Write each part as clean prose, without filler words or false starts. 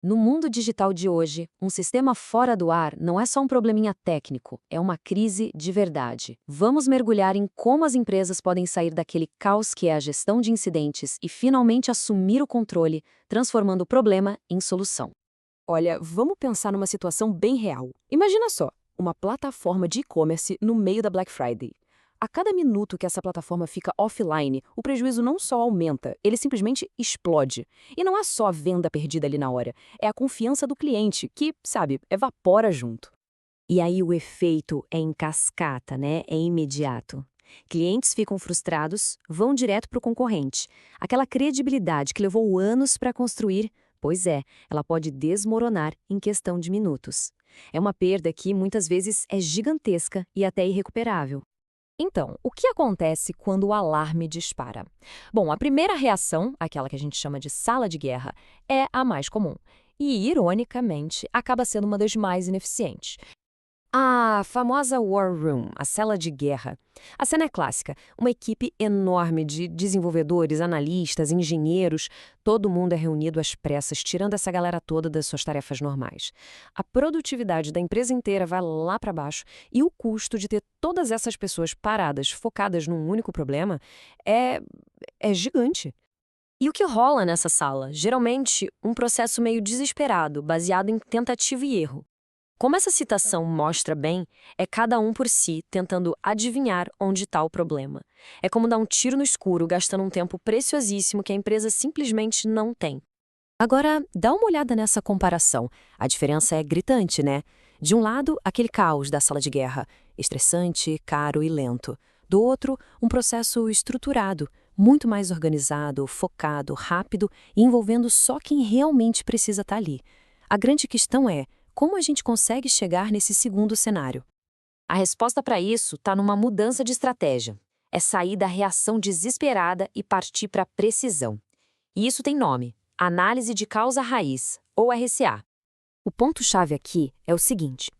No mundo digital de hoje, um sistema fora do ar não é só um probleminha técnico, é uma crise de verdade. Vamos mergulhar em como as empresas podem sair daquele caos que é a gestão de incidentes e finalmente assumir o controle, transformando o problema em solução. Olha, vamos pensar numa situação bem real. Imagina só, uma plataforma de e-commerce no meio da Black Friday. A cada minuto que essa plataforma fica offline, o prejuízo não só aumenta, ele simplesmente explode. E não é só a venda perdida ali na hora, é a confiança do cliente que, sabe, evapora junto. E aí o efeito é em cascata, né? É imediato. Clientes ficam frustrados, vão direto para o concorrente. Aquela credibilidade que levou anos para construir, pois é, ela pode desmoronar em questão de minutos. É uma perda que muitas vezes é gigantesca e até irrecuperável. Então, o que acontece quando o alarme dispara? Bom, a primeira reação, aquela que a gente chama de sala de guerra, é a mais comum. E, ironicamente, acaba sendo uma das mais ineficientes. A famosa War Room, a cela de guerra. A cena é clássica, uma equipe enorme de desenvolvedores, analistas, engenheiros, todo mundo é reunido às pressas, tirando essa galera toda das suas tarefas normais. A produtividade da empresa inteira vai lá para baixo e o custo de ter todas essas pessoas paradas, focadas num único problema, é, é gigante. E o que rola nessa sala? Geralmente, um processo meio desesperado, baseado em tentativa e erro. Como essa citação mostra bem, é cada um por si tentando adivinhar onde está o problema. É como dar um tiro no escuro, gastando um tempo preciosíssimo que a empresa simplesmente não tem. Agora, dá uma olhada nessa comparação. A diferença é gritante, né? De um lado, aquele caos da sala de guerra, estressante, caro e lento. Do outro, um processo estruturado, muito mais organizado, focado, rápido e envolvendo só quem realmente precisa estar ali. A grande questão é: como a gente consegue chegar nesse segundo cenário? A resposta para isso está numa mudança de estratégia. É sair da reação desesperada e partir para a precisão. E isso tem nome: Análise de Causa Raiz, ou RCA. O ponto-chave aqui é o seguinte: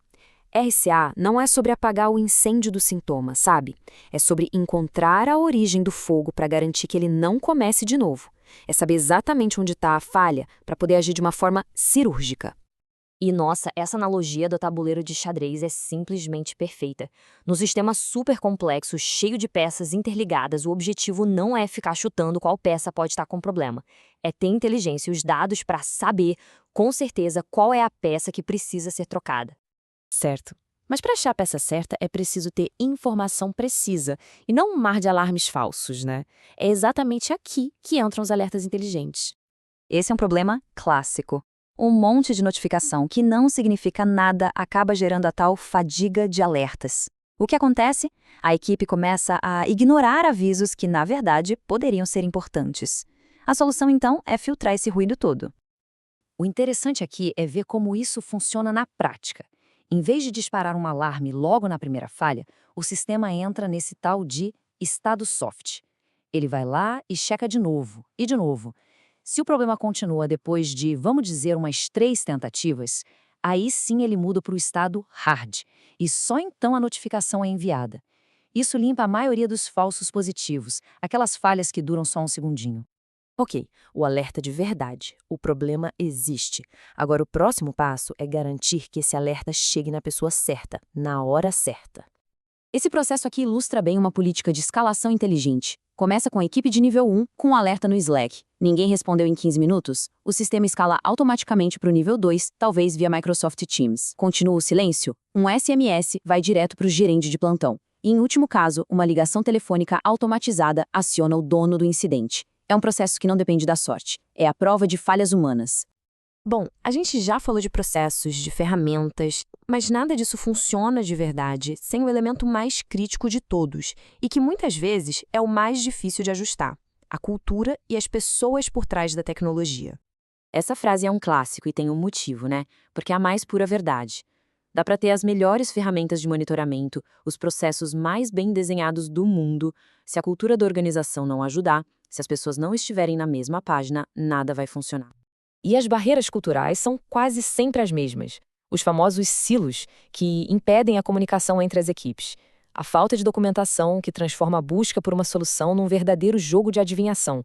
RCA não é sobre apagar o incêndio do sintoma, sabe? É sobre encontrar a origem do fogo para garantir que ele não comece de novo. É saber exatamente onde está a falha para poder agir de uma forma cirúrgica. E nossa, essa analogia do tabuleiro de xadrez é simplesmente perfeita. No sistema super complexo, cheio de peças interligadas, o objetivo não é ficar chutando qual peça pode estar com problema. É ter inteligência e os dados para saber, com certeza, qual é a peça que precisa ser trocada. Certo. Mas para achar a peça certa é preciso ter informação precisa e não um mar de alarmes falsos, né? É exatamente aqui que entram os alertas inteligentes. Esse é um problema clássico. Um monte de notificação que não significa nada acaba gerando a tal fadiga de alertas. O que acontece? A equipe começa a ignorar avisos que, na verdade, poderiam ser importantes. A solução, então, é filtrar esse ruído todo. O interessante aqui é ver como isso funciona na prática. Em vez de disparar um alarme logo na primeira falha, o sistema entra nesse tal de estado soft. Ele vai lá e checa de novo, e de novo. Se o problema continua depois de, vamos dizer, umas 3 tentativas, aí sim ele muda para o estado hard, e só então a notificação é enviada. Isso limpa a maioria dos falsos positivos, aquelas falhas que duram só um segundinho. Ok, o alerta de verdade. O problema existe. Agora, o próximo passo é garantir que esse alerta chegue na pessoa certa, na hora certa. Esse processo aqui ilustra bem uma política de escalação inteligente. Começa com a equipe de nível 1 com um alerta no Slack. Ninguém respondeu em 15 minutos? O sistema escala automaticamente para o nível 2, talvez via Microsoft Teams. Continua o silêncio? Um SMS vai direto para o gerente de plantão. E, em último caso, uma ligação telefônica automatizada aciona o dono do incidente. É um processo que não depende da sorte. É a prova de falhas humanas. Bom, a gente já falou de processos, de ferramentas, mas nada disso funciona de verdade sem o elemento mais crítico de todos e que muitas vezes é o mais difícil de ajustar: a cultura e as pessoas por trás da tecnologia. Essa frase é um clássico e tem um motivo, né? Porque é a mais pura verdade. Dá para ter as melhores ferramentas de monitoramento, os processos mais bem desenhados do mundo. Se a cultura da organização não ajudar, se as pessoas não estiverem na mesma página, nada vai funcionar. E as barreiras culturais são quase sempre as mesmas. Os famosos silos, que impedem a comunicação entre as equipes. A falta de documentação, que transforma a busca por uma solução num verdadeiro jogo de adivinhação.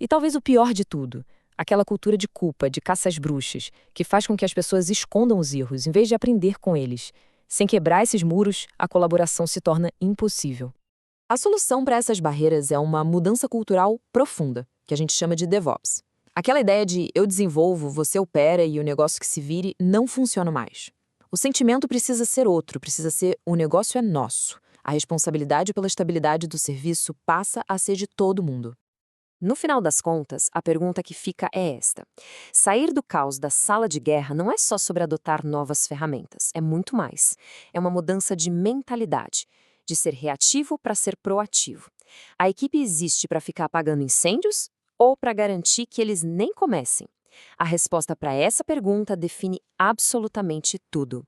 E talvez o pior de tudo, Aquela cultura de culpa, de caça às bruxas, que faz com que as pessoas escondam os erros, em vez de aprender com eles. Sem quebrar esses muros, a colaboração se torna impossível. A solução para essas barreiras é uma mudança cultural profunda, que a gente chama de DevOps. Aquela ideia de eu desenvolvo, você opera e o negócio que se vire não funciona mais. O sentimento precisa ser outro, precisa ser o negócio é nosso. A responsabilidade pela estabilidade do serviço passa a ser de todo mundo. No final das contas, a pergunta que fica é esta. Sair do caos da sala de guerra não é só sobre adotar novas ferramentas, é muito mais. É uma mudança de mentalidade, de ser reativo para ser proativo. A equipe existe para ficar apagando incêndios ou para garantir que eles nem comecem? A resposta para essa pergunta define absolutamente tudo.